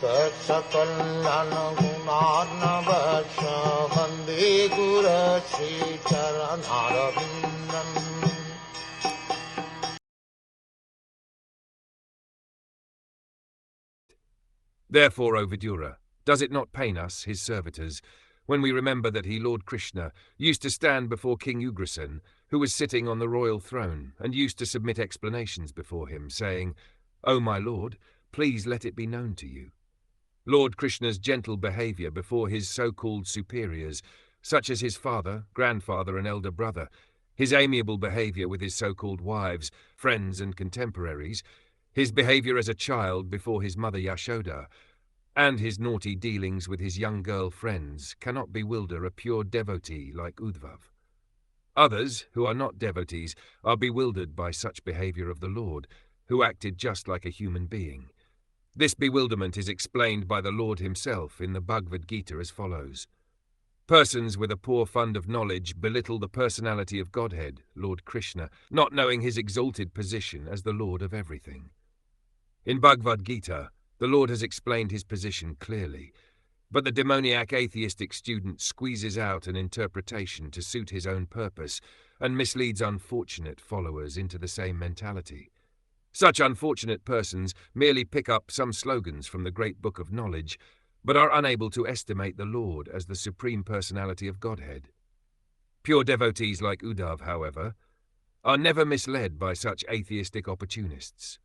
Saksakallan gunarnavasya Vande Guru Sri Charanaravindan. Therefore, O Vidura, does it not pain us, his servitors, when we remember that he, Lord Krishna, used to stand before King Ugrasen, who was sitting on the royal throne, and used to submit explanations before him, saying, O my lord, please let it be known to you. Lord Krishna's gentle behavior before his so-called superiors, such as his father, grandfather, and elder brother, his amiable behavior with his so-called wives, friends, and contemporaries, his behavior as a child before his mother Yashoda, and his naughty dealings with his young girl friends cannot bewilder a pure devotee like Uddhav. Others, who are not devotees, are bewildered by such behavior of the Lord, who acted just like a human being. This bewilderment is explained by the Lord himself in the Bhagavad Gita as follows. Persons with a poor fund of knowledge belittle the personality of Godhead, Lord Krishna, not knowing his exalted position as the Lord of everything. In Bhagavad Gita, the Lord has explained his position clearly, but the demoniac atheistic student squeezes out an interpretation to suit his own purpose and misleads unfortunate followers into the same mentality. Such unfortunate persons merely pick up some slogans from the great book of knowledge, but are unable to estimate the Lord as the supreme personality of Godhead. Pure devotees like Uddhav, however, are never misled by such atheistic opportunists.